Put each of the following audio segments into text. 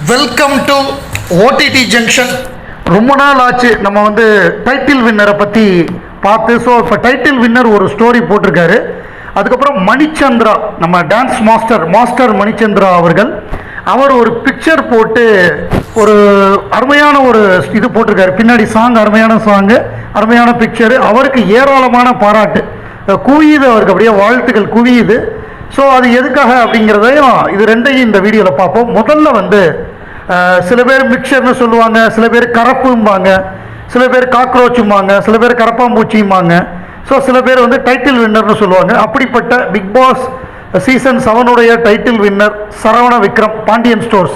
Welcome to OTT junction. ரொம்ப நாள் ஆச்சு நம்ம டைட்டில் வின்னரை பற்றி பார்த்து. ஸோ இப்போ டைட்டில் வின்னர் ஒரு ஸ்டோரி போட்டிருக்காரு. அதுக்கப்புறம் மணிச்சந்திரா, நம்ம டான்ஸ் மாஸ்டர் மணிச்சந்திரா அவர்கள், அவர் ஒரு பிக்சர் போட்டு ஒரு அருமையான ஒரு இது போட்டிருக்காரு. பின்னாடி சாங், அருமையான சாங்கு, அருமையான பிக்சரு. அவருக்கு ஏராளமான பாராட்டு குவியுது, அவருக்கு அப்படியே வாழ்த்துக்கள் குவியுது. ஸோ அது எதுக்காக அப்படிங்கிறதையும் இது ரெண்டையும் இந்த வீடியோவில் பார்ப்போம். முதல்ல சில பேர் மிக்சர்னு சொல்லுவாங்க, சில பேர் கரப்பும்பாங்க, சில பேர் காக்ரோச்சும்பாங்க, சில பேர் கரப்பாம்பூச்சிம்பாங்க. ஸோ சில பேர் டைட்டில் வின்னர்னு சொல்லுவாங்க. அப்படிப்பட்ட Bigg Boss season 7 title winner Saravana Vikram, Pandian stores.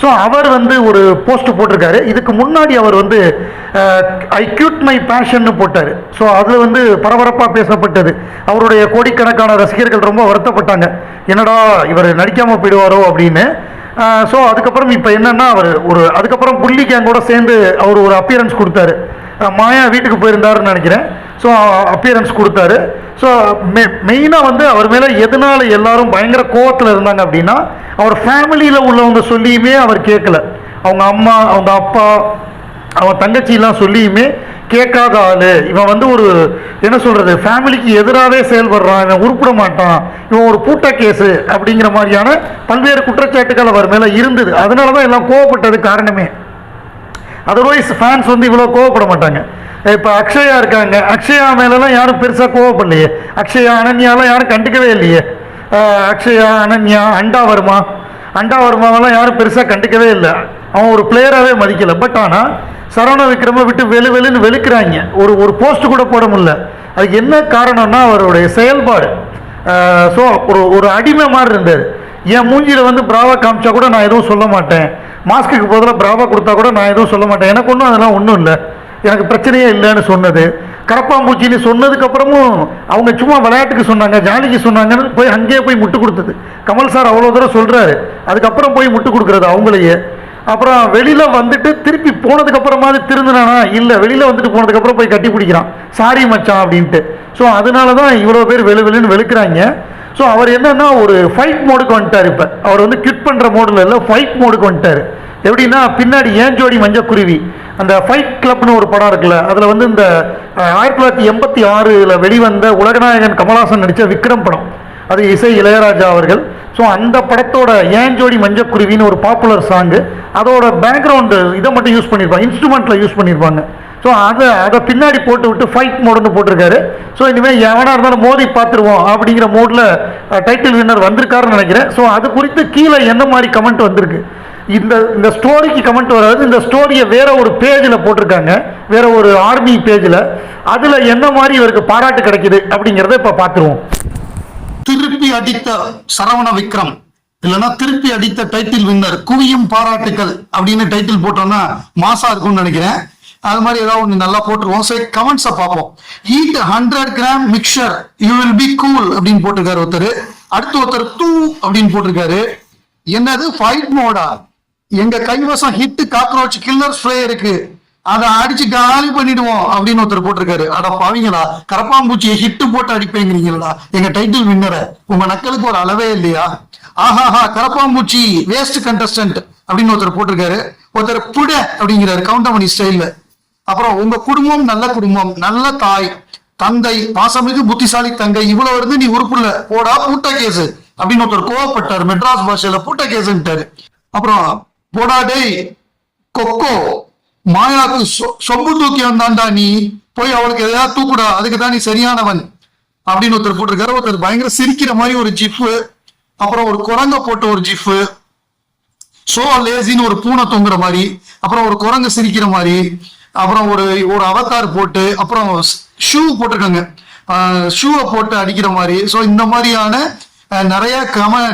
So அவர் ஒரு போஸ்ட் போட்டிருக்காரு. இதுக்கு முன்னாடி அவர் ஐ கியூட் மை பேஷன்னு போட்டார். ஸோ அது பரபரப்பாக பேசப்பட்டது. அவருடைய கோடிக்கணக்கான ரசிகர்கள் ரொம்ப வருத்தப்பட்டாங்க, என்னடா இவர் நடிக்காமல் போயிடுவாரோ அப்படின்னு. ஸோ அதுக்கப்புறம் இப்போ என்னென்னா, அதுக்கப்புறம் புள்ளி கேங்கோட சேர்ந்து அவர் ஒரு அப்பியரன்ஸ் கொடுத்தாரு. மாயா வீட்டுக்கு போயிருந்தாருன்னு நினைக்கிறேன். ஸோ அப்பியரன்ஸ் கொடுத்தாரு. ஸோ மெயினாக அவர் மேலே எதனால் எல்லாரும் பயங்கர கோவத்தில் இருந்தாங்க அப்படின்னா, அவர் ஃபேமிலியில் உள்ளவங்க சொல்லியுமே அவர் கேட்கல. அவங்க அம்மா, அவங்க அப்பா, அவன் தங்கச்சிலாம் சொல்லியுமே கேட்காத ஆள் இவன். ஒரு என்ன சொல்கிறது, ஃபேமிலிக்கு எதிராகவே செயல்படுறான், இவன் உருப்பிட மாட்டான், இவன் ஒரு பூட்ட கேஸு அப்படிங்கிற மாதிரியான பல்வேறு குற்றச்சாட்டுகள் அவர் மேலே இருந்தது. அதனால தான் எல்லாம் கோவப்பட்டது காரணமே. அதர்வைஸ் ஃபேன்ஸ் இவ்வளோ கோவப்பட மாட்டாங்க. இப்போ அக்ஷயா இருக்காங்க, அக்ஷயா மேலெலாம் யாரும் பெருசாக கோவப்படலையே. அக்ஷயா, அனன்யாலாம் யாரும் கண்டுக்கவே இல்லையே. அக்ஷயா, அனன்யா, அண்டாவர்மாவெல்லாம் யாரும் பெருசாக கண்டுக்கவே இல்லை. அவன் ஒரு பிளேயராகவே மதிக்கலை. பட் ஆனால் சரவண விக்ரமை விட்டு வெளுன்னு வெளுக்கிறாங்க. ஒரு போஸ்ட் கூட போட முடியல. அதுக்கு என்ன காரணம்னா, அவருடைய செயல்பாடு. ஸோ ஒரு அடிமை மாதிரி இருந்தார். என் மூஞ்சியில் பிராவா காமிச்சா கூட நான் எதுவும் சொல்ல மாட்டேன், மாஸ்க்கு பதிலாக பிராவா கொடுத்தா கூட நான் எதுவும் சொல்ல மாட்டேன், எனக்கு அதெல்லாம் ஒன்றும் இல்லை, எனக்கு பிரச்சனையே இல்லைன்னு சொன்னது. கரப்பாம்பூச்சின்னு சொன்னதுக்கப்புறமும் அவங்க சும்மா விளையாட்டுக்கு சொன்னாங்க, ஜாலிக்கு சொன்னாங்கன்னு போய் அங்கேயே போய் முட்டு கொடுத்தது. கமல் சார் அவ்வளோ தூரம் சொல்கிறாரு, அதுக்கப்புறம் போய் முட்டு கொடுக்குறது அவங்களையே. அப்புறம் வெளியில் திருப்பி போனதுக்கப்புறமாவது திருந்தினானா இல்லை, வெளியில் போனதுக்கப்புறம் போய் கட்டி பிடிக்கிறான், சாரி மச்சான் அப்படின்ட்டு. ஸோ அதனால தான் இவ்வளோ பேர் வெளுன்னு வெளுக்கிறாங்க. ஸோ அவர் என்னன்னா ஒரு ஃபைட் மோடுக்கு வந்துட்டார். இப்போ அவர் கிட் பண்ணுற மோடில் இல்லை, ஃபைட் மோடுக்கு வந்துட்டார். எப்படின்னா, பின்னாடி ஏன் ஜோடி மஞ்சக்குருவி, அந்த ஃபைட் கிளப்னு ஒரு படம் இருக்குல்ல, அதில் இந்த 1986 வெளிவந்த உலகநாயகன் கமல்ஹாசன் நடித்த விக்ரம் படம், அது இசை இளையராஜா அவர்கள். ஸோ அந்த படத்தோட ஏன் ஜோடி மஞ்சக்குருவின்னு ஒரு பாப்புலர் சாங்கு, அதோட பேக்ரவுண்டு இதை மட்டும் யூஸ் பண்ணியிருப்பாங்க, இன்ஸ்ட்ருமெண்ட்டில் யூஸ் பண்ணியிருப்பாங்க. ஸோ அதை பின்னாடி போட்டு விட்டு ஃபைட் மோடுன்னு போட்டிருக்காரு. ஸோ இனிமேல் எவனாக இருந்தாலும் மோதி பார்த்துருவோம் அப்படிங்கிற மோடில் டைட்டில் வின்னர் வந்திருக்காருன்னு நினைக்கிறேன். ஸோ அது குறித்து கீழே என்ன மாதிரி கமெண்ட் வந்திருக்கு, இந்த ஸ்டோரிக்கு கமெண்ட் வராது, இந்த ஸ்டோரியை வேற ஒரு பேஜில் போட்டிருக்காங்க, வேற ஒரு ஆர்மி பேஜில். அதில் என்ன மாதிரி இவருக்கு பாராட்டு கிடைக்குது அப்படிங்கிறத இப்போ பார்த்துருவோம். திருப்பி அடித்த சரவண விக்ரம், இல்லைன்னா திருப்பி அடித்த டைட்டில் வின்னர், குவியும் பாராட்டுக்கள் அப்படின்னு டைட்டில் போட்டோம்னா மாசா இருக்கும்னு நினைக்கிறேன். அது மாதிரி ஏதாவது ஒன்று நல்லா போட்டுருவோம். சரி, கமெண்ட்ஸை பார்ப்போம். Eat 100 gram mixture, you will be cool அப்படின்னு போட்டிருக்காரு ஒருத்தர். அடுத்து ஒருத்தர் தூ அப்படின்னு போட்டிருக்காரு. என்னது ஃபைட் மோடா, எங்க கைவசம் ஹிட் காக்ரோச் கில்லர் ஸ்ப்ரே இருக்கு, அதை அடிச்சு காலி பண்ணிடுவோம் அப்படின்னு ஒருத்தர் போட்டிருக்காரு. அட பாவீங்களா, கரப்பாம்பூச்சியை ஹிட்டு போட்டு அடிப்பேங்கிறீங்களா எங்க டைட்டில் வின்னரை, உங்க நக்கலுக்கு ஒரு அளவே இல்லையா? ஆஹாஹா, கரப்பாம்பூச்சி வேஸ்ட் கண்டஸ்டன்ட் அப்படின்னு ஒருத்தர் போட்டிருக்காரு. ஒருத்தர் புட அப்படிங்கிறாரு கவுண்டமணி ஸ்டைல்ல. அப்புறம் உங்க குடும்பம் நல்ல குடும்பம், நல்ல தாய் தந்தை, பாசமிகு புத்திசாலி தங்கை, இவ்வளவு நீ உறுப்புல போடா பூட்ட கேசு அப்படின்னு ஒருத்தர் கோவப்பட்டாரு, மெட்ராஸ் பாஷையில பூட்ட கேசுன்ட்டாரு. அப்புறம் போடா டேய் கொக்கோ, மாயாக்கு சொம்பு தூக்கி வந்தாண்டா, நீ போய் அவளுக்கு எதையாவது தூக்குடா, அதுக்கு தான் நீ சரியானவன் அப்படின்னு ஒருத்தர் போட்டிருக்காரு. ஒருத்தர் பயங்கர சிரிக்கிற மாதிரி ஒரு ஜிஃபு, அப்புறம் ஒரு குரங்க போட்ட ஒரு ஜிஃபு, சோ லேசின்னு ஒரு பூனை தொங்குற மாதிரி, அப்புறம் ஒரு குரங்கு சிரிக்கிற மாதிரி, அப்புறம் ஒரு அவதார் போட்டு, அப்புறம் ஷூ போட்டிருக்காங்க, ஷூவை போட்டு அடிக்கிற மாதிரி. ஸோ இந்த மாதிரியான நிறைய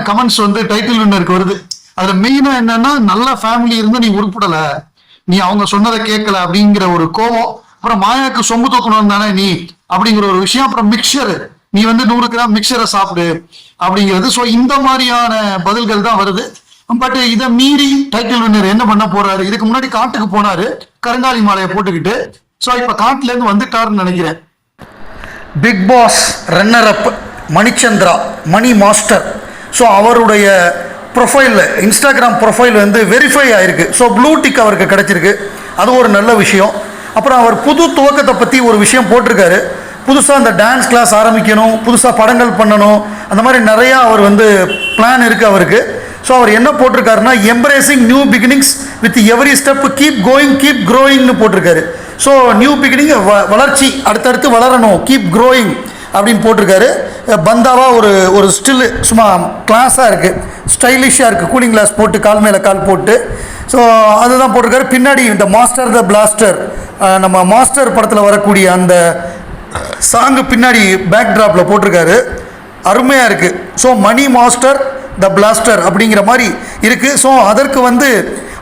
கமெண்ட்ஸ் டைட்டில் வின்னருக்கு வருது. அதுல மெயினா என்னன்னா, நல்ல ஃபேமிலி இருந்து நீ உருப்படல, நீ அவங்க சொன்னதை கேட்கல அப்படிங்கிற ஒரு கோபம். அப்புறம் மாயாக்கு சொம்பு தூக்கணும் தானே நீ அப்படிங்கிற ஒரு விஷயம். அப்புறம் மிக்சர், நீ 100 கிராம் மிக்சரை சாப்பிடு அப்படிங்கிறது. ஸோ இந்த மாதிரியான பதில்கள் தான் வருது. பட் இதை மீறி டைட்டில் வின்னர் என்ன பண்ண போறாரு, இதுக்கு முன்னாடி காட்டுக்கு போனாரு கருங்காலி மாலையை போட்டுக்கிட்டு. ஸோ இப்ப காட்டுல இருந்து வந்துட்டாருன்னு நினைக்கிறேன். Bigg Boss runner up Manichandra, Mani master. So அவருடைய ப்ரொஃபைலில் இன்ஸ்டாகிராம் ப்ரொஃபைல் வந்து வெரிஃபை ஆகிருக்கு. ஸோ ப்ளூ டிக் அவருக்கு கிடச்சிருக்கு, அது ஒரு நல்ல விஷயம். அப்புறம் அவர் புது துவக்கத்தை பற்றி ஒரு விஷயம் போட்டிருக்காரு. புதுசாக அந்த டான்ஸ் கிளாஸ் ஆரம்பிக்கணும், புதுசாக படங்கள் பண்ணணும், அந்த மாதிரி நிறையா அவர் வந்து பிளான் இருக்குது அவருக்கு. ஸோ அவர் என்ன போட்டிருக்காருன்னா, embracing new beginnings with every step keep going keep க்ரோயிங்னு போட்டிருக்காரு. ஸோ நியூ பிகினிங் வளர்ச்சி, அடுத்தடுத்து வளரணும், கீப் க்ரோயிங் அப்படின்னு போட்டிருக்காரு. பந்தாவாக ஒரு ஸ்டில்லு சும்மா கிளாஸாக இருக்குது, ஸ்டைலிஷாக இருக்குது, கூலிங் கிளாஸ் போட்டு கால் மேலே கால் போட்டு. ஸோ அதுதான் போட்டிருக்காரு. பின்னாடி இந்த மாஸ்டர் த பிளாஸ்டர், நம்ம மாஸ்டர் படத்தில் வரக்கூடிய அந்த சாங்கு பின்னாடி பேக் ட்ராப்பில் போட்டிருக்காரு. அருமையாக இருக்குது. So Mani master the blaster அப்படிங்கிற மாதிரி இருக்குது. ஸோ அதற்கு வந்து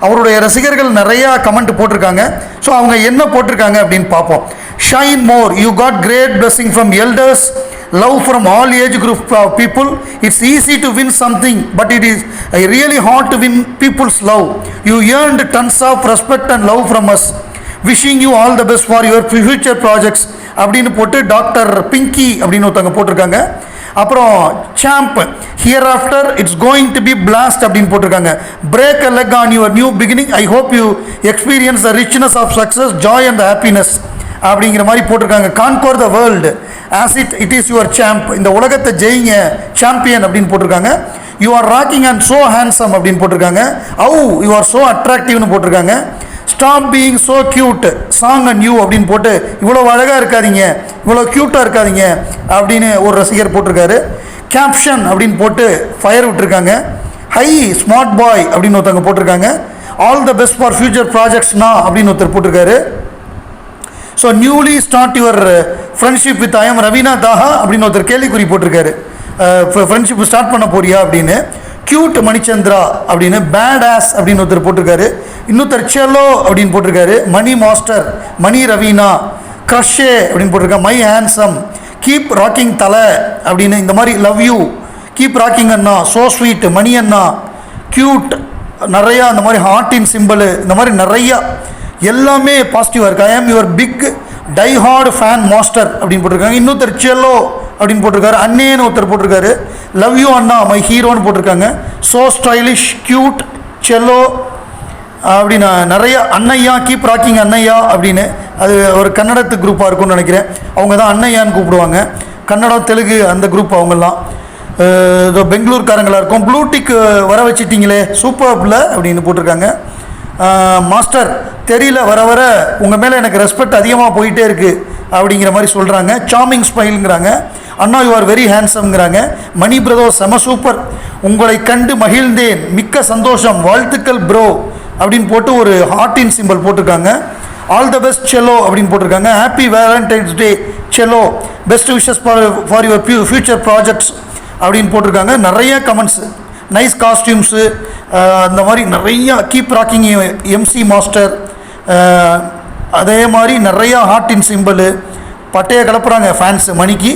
அவருடைய ரசிகர்கள் நிறையா கமெண்ட் போட்டிருக்காங்க. ஸோ அவங்க என்ன போட்டிருக்காங்க அப்படின்னு பார்ப்போம். Shine more, you got great blessing from elders, love from all age group of people. It's easy to win something, but it is really hard to win people's love. You earned tons of respect and love from us. Wishing you all the best for your future projects அப்படின்னு போட்டு doctor Pinki அப்படின்னு ஒருத்தவங்க போட்டிருக்காங்க. அப்புறம் champ, here after it's going to be blast அப்படின்னு போட்டிருக்காங்க. Break a leg on your new beginning, I hope you experience the richness of success, joy and happiness அப்படிங்கிற மாதிரி போட்டிருக்காங்க. Conquer the world as it is your champ, இந்த உலகத்தை ஜெயிங்க champion அப்படின்னு போட்டிருக்காங்க. You are rocking and so handsome அப்படின்னு போட்டிருக்காங்க. அவு யூ ஆர் ஸோ அட்ராக்டிவ்னு போட்டிருக்காங்க. Stop being so cute song and you அப்படின்னு போட்டு, இவ்வளோ அழகாக இருக்காதீங்க, இவ்வளோ க்யூட்டாக இருக்காதீங்க அப்படின்னு ஒரு ரசிகர் போட்டிருக்காரு. கேப்ஷன் அப்படின்னு போட்டு ஃபயர் விட்டுருக்காங்க. ஹை ஸ்மார்ட் பாய் அப்படின்னு ஒருத்தவங்க போட்டிருக்காங்க. All the best for future ப்ராஜெக்ட்ஸ்னா அப்படின்னு ஒருத்தர் போட்டிருக்காரு. So newly start your friendship with I'm Raveena Daha அப்படின்னு ஒருத்தர் கேள்விக்குறி போட்டிருக்காரு. ஃப்ரெண்ட்ஷிப் ஸ்டார்ட் பண்ண போறியா அப்படின்னு. கியூட் மணிச்சந்திரா அப்படின்னு, பேட் ஆஸ் அப்படின்னு ஒருத்தர் போட்டிருக்காரு. இன்னொருத்தர் செல்லோ அப்படின்னு போட்டிருக்காரு. மணி மாஸ்டர், மணி ரவீனா, க்ரஷ்ஷே அப்படின்னு போட்டிருக்காங்க. மை ஹேண்ட்ஸம், கீப் ராக்கிங் தலை அப்படின்னு, இந்த மாதிரி லவ் யூ, கீப் ராக்கிங் அண்ணா, ஸோ ஸ்வீட் மணி அண்ணா, க்யூட், நிறையா இந்த மாதிரி ஹார்ட்டின் சிம்பிள், இந்த மாதிரி நிறையா எல்லாமே பாசிட்டிவாக இருக்குது. I am your big die hard fan master அப்படின்னு போட்டிருக்காங்க. இன்னொருத்தர் செல்லோ அப்படின்னு போட்டிருக்காரு. அண்ணேன்னு ஒருத்தர் போட்டிருக்காரு. லவ் யூ அண்ணா, மை ஹீரோன்னு போட்டிருக்காங்க. ஸோ ஸ்டைலிஷ், க்யூட், செல்லோ அப்படின்னு நிறையா. அண்ணையா, கீப் ராக்கிங் அண்ணையா அப்படின்னு, அது ஒரு கன்னடத்து குரூப்பாக இருக்கும்னு நினைக்கிறேன். அவங்க தான் அண்ணையான்னு கூப்பிடுவாங்க. கன்னடம் தெலுங்கு அந்த குரூப் அவங்கெல்லாம். இதோ பெங்களூர்காரங்களாக இருக்கும். ப்ளூடிக் வர வச்சுட்டிங்களே சூப்பர்ல அப்படின்னு போட்டிருக்காங்க. மாஸ்டர் தெரியல, வர வர உங்கள் மேலே எனக்கு ரெஸ்பெக்ட் அதிகமாக போயிட்டே இருக்குது அப்படிங்கிற மாதிரி சொல்கிறாங்க. சார்மிங் ஸ்மைலுங்கிறாங்க. அண்ணா யூ ஆர் வெரி ஹேண்ட்ஸம்ங்கிறாங்க. மணி பிரதோ செம சூப்பர், உங்களை கண்டு மகிழ்ந்தேன், மிக்க சந்தோஷம், வாழ்த்துக்கள் ப்ரோ அப்படின்னு போட்டு ஒரு ஹார்ட்டின் சிம்பிள் போட்டிருக்காங்க. ஆல் த பெஸ்ட் செல்லோ அப்படின்னு போட்டிருக்காங்க. Happy Valentine's day Cello, best wishes for your future projects அப்படின்னு போட்டிருக்காங்க. நிறைய கமெண்ட்ஸு, நைஸ் காஸ்டியூம்ஸு, அந்த மாதிரி நிறையா. கீப் ராக்கிங் எம்சி மாஸ்டர், அதே மாதிரி நிறையா ஹார்ட்டின் சிம்பிள், பட்டையை கிளப்புறாங்க ஃபேன்ஸு. மணிக்கு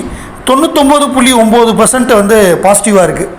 99.9% வந்து பாசிட்டிவாக இருக்குது.